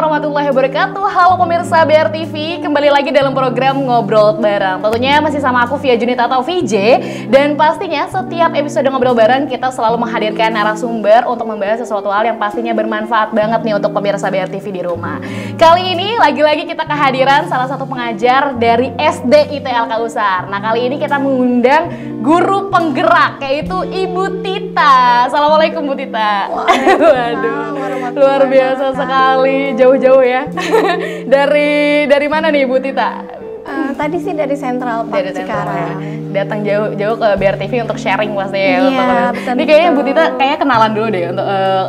warahmatullahi wabarakatuh. Halo pemirsa BR TV, kembali lagi dalam program Ngobrol Bareng. Tentunya masih sama aku Via Junita atau VJ. Dan pastinya setiap episode Ngobrol Bareng kita selalu menghadirkan narasumber untuk membahas sesuatu hal yang pastinya bermanfaat banget nih untuk pemirsa BR TV di rumah. Kali ini lagi-lagi kita kehadiran salah satu pengajar dari SD IT Al Kausar. Nah, kali ini kita mengundang guru penggerak yaitu Ibu Tita. Assalamualaikum Bu Tita. Waduh, luar biasa sekali, jauh-jauh ya. dari mana nih Bu Tita? Tadi sih dari Sentral Park Dari Cikarang. Datang jauh-jauh ke BR TV untuk sharing pasti ya. Iya, betul. Ini kayaknya Bu Tita kayaknya kenalan dulu deh untuk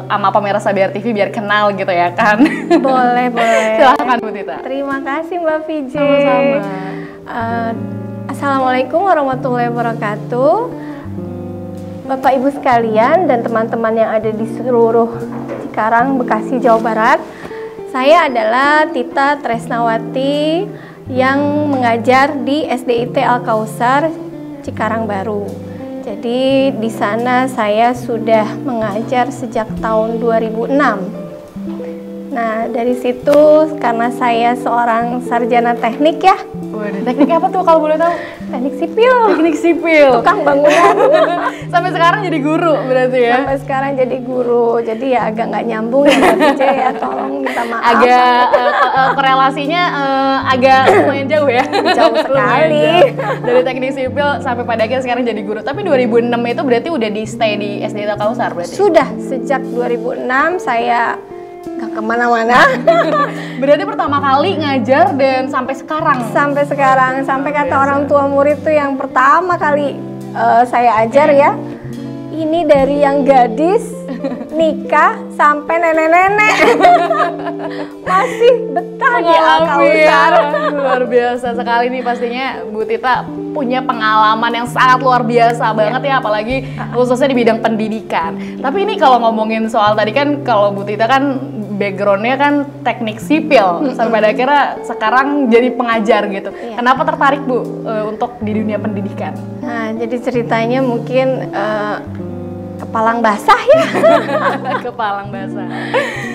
sama pemirsa BR TV biar kenal gitu ya kan. Boleh. Silahkan Bu Tita. Terima kasih Mbak VJ. Sama-sama. Assalamualaikum warahmatullahi wabarakatuh. Bapak Ibu sekalian dan teman-teman yang ada di seluruh Cikarang, Bekasi, Jawa Barat. Saya adalah Tita Tresnawati yang mengajar di SDIT Al Kausar Cikarang Baru. Jadi di sana saya sudah mengajar sejak tahun 2006. Nah, dari situ karena saya seorang sarjana teknik ya. Waduh, teknik apa tuh kalau boleh tahu? Teknik sipil. Teknik sipil. Tukang bangunan. Sampai sekarang jadi guru berarti ya? Sampai sekarang jadi guru. Jadi ya agak nggak nyambung ya Mbak VJ ya. Tolong minta maaf. Agak korelasinya agak lumayan jauh ya? Jauh sekali. Dari teknik sipil sampai pada akhirnya sekarang jadi guru. Tapi 2006 itu berarti udah di stay di SD Al Kausar berarti? Sudah, sejak 2006 saya nggak kemana-mana. Berarti pertama kali ngajar dan sampai sekarang? Sampai sekarang, sampai kata orang tua murid tuh yang pertama kali saya ajar ya. Ini dari yang gadis, nikah, sampai nenek-nenek. Masih betah di Al Kausar. Luar biasa sekali nih pastinya Bu Tita punya pengalaman yang sangat luar biasa banget ya, apalagi khususnya di bidang pendidikan. Tapi ini kalau ngomongin soal tadi kan, kalau Bu Tita kan backgroundnya kan teknik sipil, sampai pada akhirnya sekarang jadi pengajar gitu. Kenapa tertarik Bu untuk di dunia pendidikan? Nah, jadi ceritanya mungkin kepalang basah ya. Kepalang basah.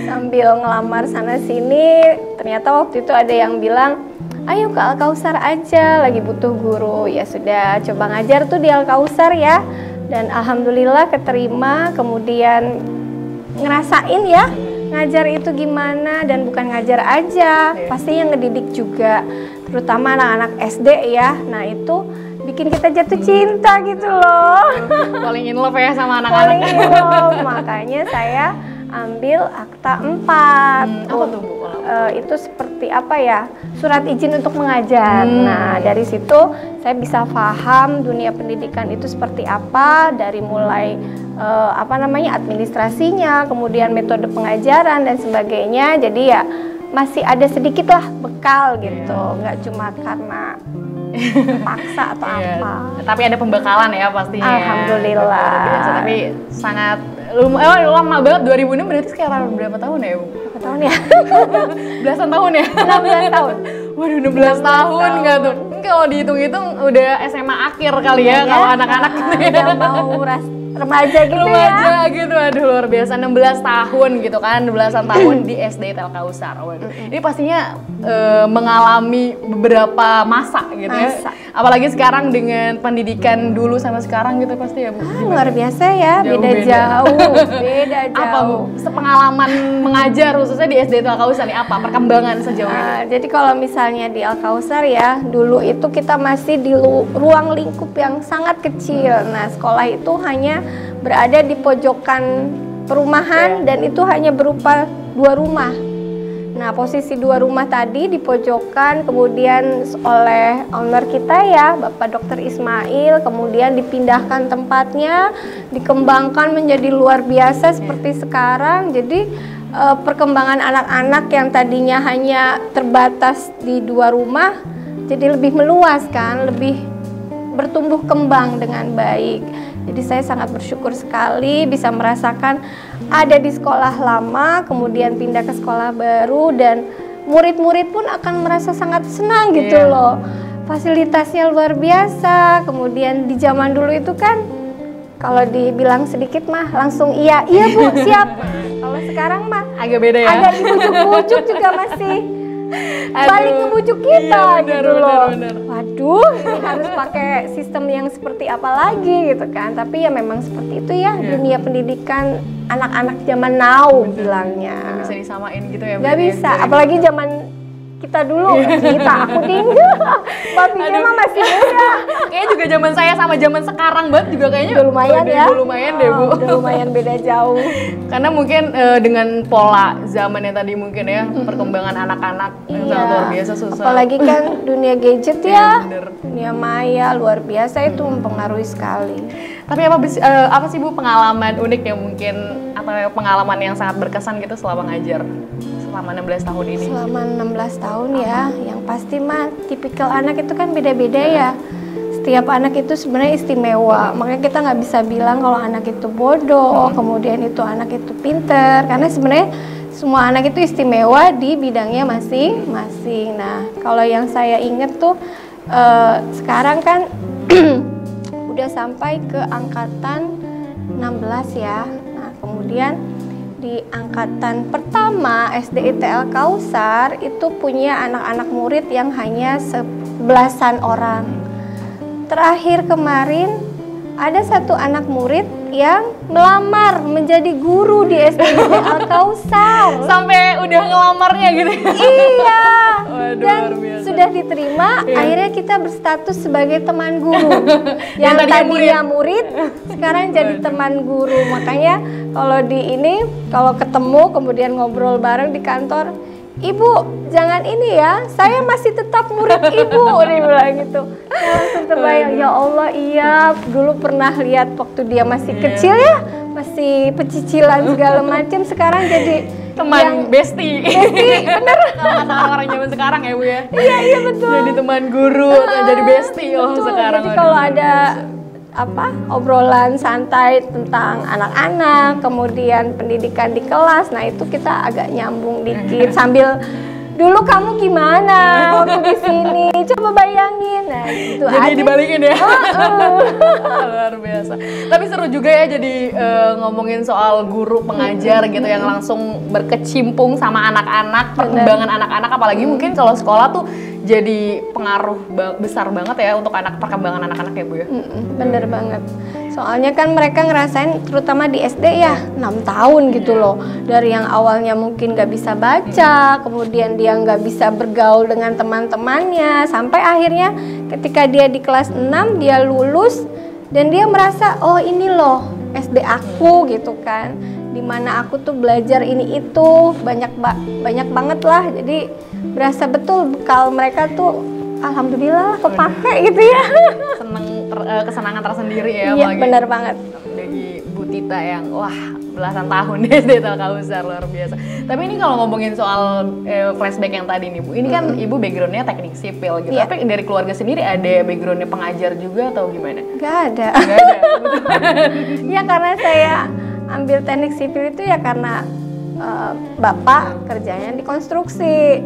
Sambil ngelamar sana sini, ternyata waktu itu ada yang bilang, ayo ke Al Kausar aja, lagi butuh guru. Ya sudah, coba ngajar tuh di Al Kausar ya. Dan alhamdulillah keterima, kemudian ngerasain ya ngajar itu gimana, dan bukan ngajar aja, pastinya ngedidik juga, terutama anak-anak SD ya. Nah itu bikin kita jatuh cinta gitu loh. Falling in love ya sama anak-anak. Falling in love. Makanya saya ambil akta 4. Apa tuh Bu? Itu seperti apa ya, surat izin untuk mengajar. Nah dari situ saya bisa paham dunia pendidikan itu seperti apa, dari mulai administrasinya, kemudian metode pengajaran dan sebagainya. Jadi ya masih ada sedikit lah bekal gitu, nggak cuma karena paksa atau apa. Tapi ada pembekalan ya pastinya. Alhamdulillah. Biasa, tapi sangat lama banget. 2006 berarti sekarang berapa tahun ya Bu? Berapa tahun ya? Belasan tahun ya? 16 tahun. Waduh, 16 tahun nggak tuh? Kalau dihitung-hitung udah SMA akhir kali ya kalau anak-anak gitu ya. Udah mau remaja gitu remaja gitu, aduh luar biasa. 16 tahun gitu kan, 16-an tahun di SD Al Kausar. Waduh, ini pastinya mengalami beberapa masa gitu ya. Apalagi sekarang dengan pendidikan dulu sama sekarang gitu pasti ya Bu. Luar biasa ya, beda jauh. Apa Bu? Sepengalaman mengajar khususnya di SD Al Kausar nih, apa perkembangan sejauh ini? Jadi kalau misalnya di Al Kausar ya, dulu itu kita masih di ruang lingkup yang sangat kecil. Nah, sekolah itu hanya berada di pojokan perumahan dan itu hanya berupa 2 rumah. Nah, posisi 2 rumah tadi di pojokan, kemudian oleh owner kita ya, Bapak Dr. Ismail, kemudian dipindahkan tempatnya, dikembangkan menjadi luar biasa seperti sekarang. Jadi perkembangan anak-anak yang tadinya hanya terbatas di 2 rumah, jadi lebih meluas kan, lebih bertumbuh kembang dengan baik. Jadi saya sangat bersyukur sekali bisa merasakan ada di sekolah lama, kemudian pindah ke sekolah baru, dan murid-murid pun akan merasa sangat senang gitu loh. Fasilitasnya luar biasa. Kemudian di zaman dulu itu kan kalau dibilang sedikit mah langsung iya Bu siap. Kalau sekarang mah agak beda ya. agak dibujuk-bujuk juga masih balik ngebujuk kita gitu loh. Waduh, ini harus pakai sistem yang seperti apa lagi gitu kan. Tapi ya memang seperti itu ya dunia pendidikan anak-anak zaman now bilangnya. Gak bisa disamain gitu ya. Gak bisa, apalagi zaman kita dulu, aku ding. Mbak Vija mah masih muda. Kayaknya juga zaman saya sama zaman sekarang banget juga kayaknya udah lumayan ya. Udah lumayan deh Bu. Udah lumayan beda jauh. Karena mungkin dengan pola zamannya tadi mungkin ya, perkembangan anak-anak yang sangat luar biasa susah. Apalagi kan dunia gadget ya, bener. dunia maya luar biasa itu mempengaruhi sekali. Tapi apa sih Bu pengalaman unik yang mungkin atau pengalaman yang sangat berkesan gitu selama ngajar selama 16 tahun ini? Selama 16 tahun ya, yang pasti mah tipikal anak itu kan beda-beda ya. Setiap anak itu sebenarnya istimewa, makanya kita nggak bisa bilang kalau anak itu bodoh, kemudian itu anak itu pinter, karena sebenarnya semua anak itu istimewa di bidangnya masing-masing. Nah, kalau yang saya inget tuh sekarang kan udah sampai ke angkatan 16 ya. Nah, kemudian di angkatan pertama SD ITL Kausar itu punya anak-anak murid yang hanya 11-an orang. Terakhir kemarin ada satu anak murid yang melamar menjadi guru di SD ITL Kausar. Sampai udah ngelamarnya gitu. Iya. Waduh, Dan sudah diterima, akhirnya kita berstatus sebagai teman guru. Yang tadinya murid, sekarang jadi teman guru. Makanya kalau ketemu kemudian ngobrol bareng di kantor, Ibu, jangan ini ya, saya masih tetap murid Ibu, dia bilang gitu. Saya langsung terbayang, ya Allah iya, dulu pernah lihat waktu dia masih kecil ya, masih pecicilan segala macam, sekarang jadi teman bestie. Bener. Kalau kata orang zaman sekarang ya Bu ya. Iya betul. Jadi teman guru, jadi bestie sekarang. Jadi kalau ada obrolan santai tentang anak-anak, kemudian pendidikan di kelas, nah itu kita agak nyambung dikit sambil dulu kamu gimana waktu di sini, coba bayangin, nah itu jadi aja. dibalikin ya. Luar biasa. Tapi seru juga ya jadi ngomongin soal guru pengajar gitu yang langsung berkecimpung sama anak-anak, perkembangan anak-anak, apalagi mungkin kalau sekolah tuh jadi pengaruh besar banget ya untuk perkembangan anak-anak ya Bu ya. Bener banget. Soalnya kan mereka ngerasain terutama di SD ya 6 tahun gitu loh. Dari yang awalnya mungkin gak bisa baca, kemudian dia gak bisa bergaul dengan teman-temannya, sampai akhirnya ketika dia di kelas 6 dia lulus dan dia merasa oh ini loh SD aku gitu kan, dimana aku tuh belajar ini itu banyak banget lah. Jadi berasa betul bekal mereka tuh alhamdulillah kepake gitu ya. Kesenangan tersendiri ya. Iya benar banget. Bagi Bu Tita yang wah belasan tahun di SD ITL Kausar, luar biasa. Tapi ini kalau ngomongin soal flashback yang tadi nih Bu, ini kan Ibu backgroundnya teknik sipil gitu. Tapi dari keluarga sendiri ada backgroundnya pengajar juga atau gimana? Gak ada. Ya karena saya ambil teknik sipil itu ya karena bapak kerjanya di konstruksi.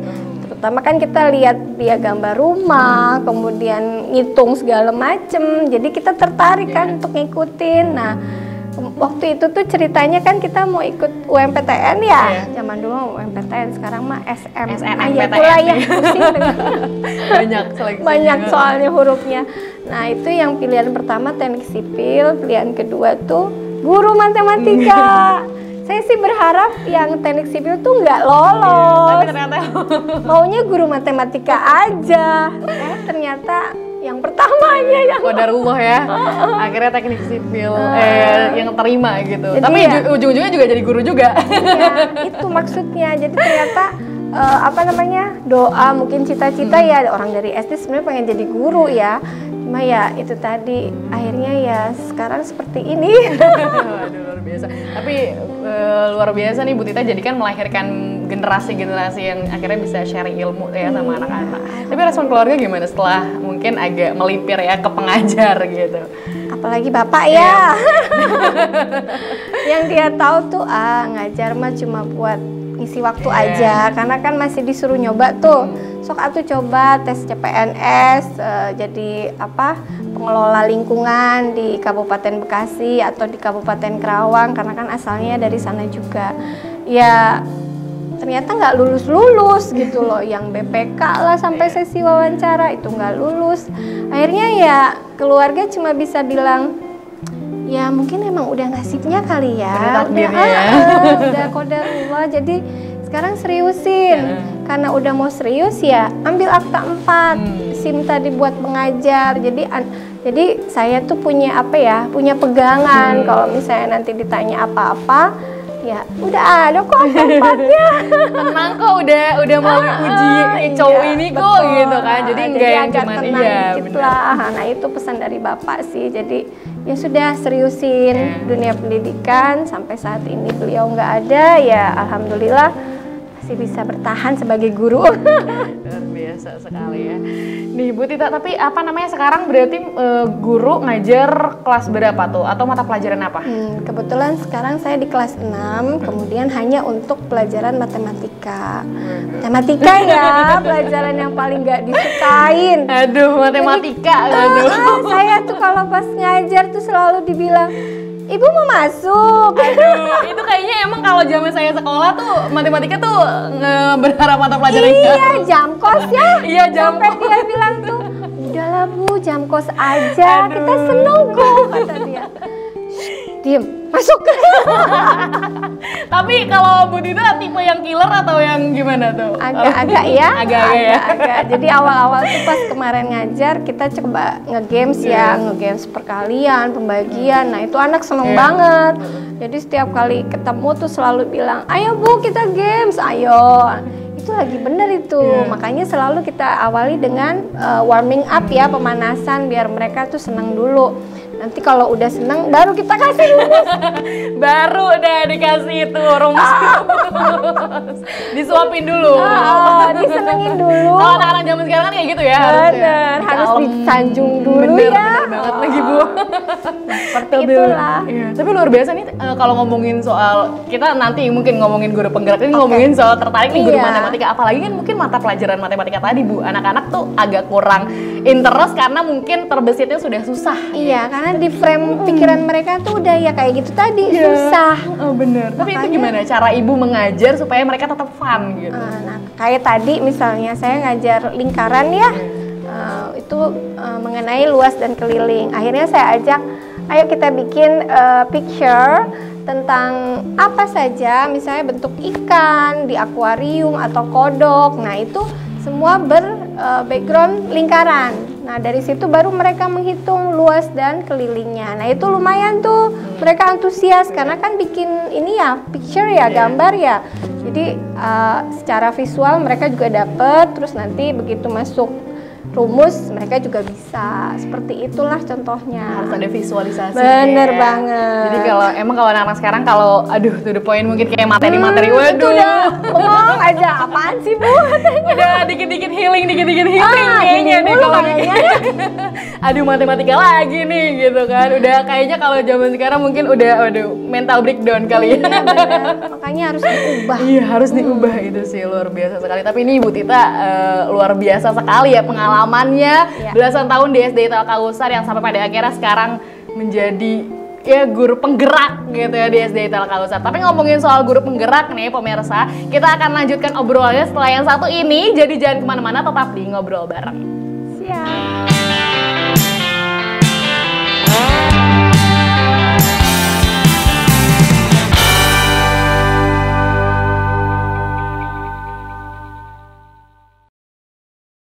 Terutama kan kita lihat dia gambar rumah, kemudian ngitung segala macem, jadi kita tertarik kan untuk ngikutin. Nah waktu itu tuh ceritanya kan kita mau ikut UMPTN ya, zaman dulu UMPTN, sekarang mah SNMPTN ya itulah ya, pusing banyak soalnya hurufnya. Nah itu yang pilihan pertama teknik sipil, pilihan kedua tuh guru matematika. Saya sih berharap yang teknik sipil tuh nggak lolos. Tapi ternyata maunya guru matematika aja. Ternyata yang pertamanya yang qadarullah ya. Akhirnya teknik sipil yang terima gitu. Jadi tapi ya, ujung-ujungnya juga jadi guru juga. Iya, itu maksudnya. Jadi ternyata doa mungkin cita-cita ya orang dari SD sebenarnya pengen jadi guru ya. Cuma ya itu tadi akhirnya ya sekarang seperti ini. Waduh, luar biasa. Tapi luar biasa nih Bu Tita, jadi kan melahirkan generasi-generasi yang akhirnya bisa sharing ilmu ya sama anak-anak. Tapi respon keluarga gimana setelah mungkin agak melipir ya ke pengajar gitu? Apalagi bapak ya. Yang dia tahu tuh ngajar mah cuma buat ngisi waktu aja, karena kan masih disuruh nyoba tuh. Sok atuh coba tes CPNS jadi pengelola lingkungan di Kabupaten Bekasi atau di Kabupaten Kerawang, karena kan asalnya dari sana juga. ya ternyata nggak lulus gitu loh, yang BPK lah sampai sesi wawancara itu nggak lulus. Akhirnya ya keluarga cuma bisa bilang ya mungkin emang udah nasibnya kali ya, udah qadarullah. Jadi sekarang seriusin, karena udah mau serius ya ambil akta 4, SIM tadi buat mengajar. Jadi saya tuh punya punya pegangan. Kalau misalnya nanti ditanya apa-apa, ya udah ada kok tempatnya. Tenang kok, udah melalui uji cowok ini kok, betul. gitu kan. Jadi enggak yang cuman dikit lah. Nah itu pesan dari bapak sih. Jadi ya sudah seriusin dunia pendidikan. Sampai saat ini beliau nggak ada, ya alhamdulillah masih bisa bertahan sebagai guru. Luar biasa sekali ya. Nih Bu Tita, tapi apa namanya sekarang berarti guru ngajar kelas berapa tuh? Atau mata pelajaran apa? Kebetulan sekarang saya di kelas 6, kemudian hanya untuk pelajaran matematika. Matematika ya, pelajaran yang paling gak disukain. Aduh, matematika. Saya tuh kalau pas ngajar tuh selalu dibilang, Ibu mau masuk. Aduh, itu kayaknya emang kalau zaman saya sekolah tuh matematika tuh berharap mata pelajaran. Iya, jam kos ya. Iya, jam kos. Sampai dia bilang tuh, udahlah Bu, jam kos aja. Aduh. Kita seneng kok, kata dia. Diem, masuk. Tapi kalau Bu Tita tipe yang killer atau yang gimana tuh? Agak-agak ya. Agak-agak. Jadi awal-awal tuh pas kemarin ngajar kita coba nge-games ya, nge-games perkalian, pembagian. Nah itu anak seneng banget. Jadi setiap kali ketemu tuh selalu bilang, ayo Bu kita games, ayo. Itu lagi bener itu. Makanya selalu kita awali dengan warming up ya, pemanasan biar mereka tuh seneng dulu. Nanti kalau udah seneng baru kita kasih rumus. Baru udah dikasih itu rumus. Disuapin dulu. Disenengin dulu. Kalau anak-anak zaman sekarang kan kayak gitu ya. Harus disanjung dulu ya. Bener banget lagi Bu. Seperti itulah. Iya, tapi luar biasa nih kalau ngomongin soal, kita nanti mungkin ngomongin guru penggerak ini, ngomongin soal tertarik nih guru matematika. Apalagi kan mungkin mata pelajaran matematika tadi Bu, anak-anak tuh agak kurang interest karena mungkin terbesitnya sudah susah. Iya, karena di frame pikiran mereka tuh udah ya kayak gitu tadi, susah. Oh bener. Tapi itu gimana cara ibu mengajar supaya mereka tetap fun gitu? Nah, kayak tadi misalnya saya ngajar lingkaran ya, itu mengenai luas dan keliling. Akhirnya saya ajak, ayo kita bikin picture tentang apa saja, misalnya bentuk ikan di akuarium atau kodok. Nah itu semua background lingkaran. Nah dari situ baru mereka menghitung luas dan kelilingnya. Nah itu lumayan tuh mereka antusias karena kan bikin ini ya picture ya, gambar ya. Jadi secara visual mereka juga dapet. Terus nanti begitu masuk rumus mereka juga bisa. Seperti itulah contohnya. Harus ada visualisasi. Bener banget. Jadi kalau anak-anak sekarang kalau to the point mungkin kayak materi-materi, waduh. Itu udah bengong aja, apaan sih Bu? Udah dikit-dikit healing kayaknya nih kalau aduh matematika lagi nih gitu kan. Udah kayaknya kalau zaman sekarang mungkin udah mental breakdown kali ya. Makanya harus diubah. Iya, harus diubah itu sih, luar biasa sekali. Tapi ini Bu Tita luar biasa sekali ya pengalamannya, belasan tahun di SD Al Kausar yang sampai pada akhirnya sekarang menjadi ya guru penggerak gitu ya di SD Al Kausar. Tapi ngomongin soal guru penggerak nih pemirsa, kita akan lanjutkan obrolannya setelah yang satu ini. Jadi jangan kemana-mana, tetap di Ngobrol Bareng. Siap.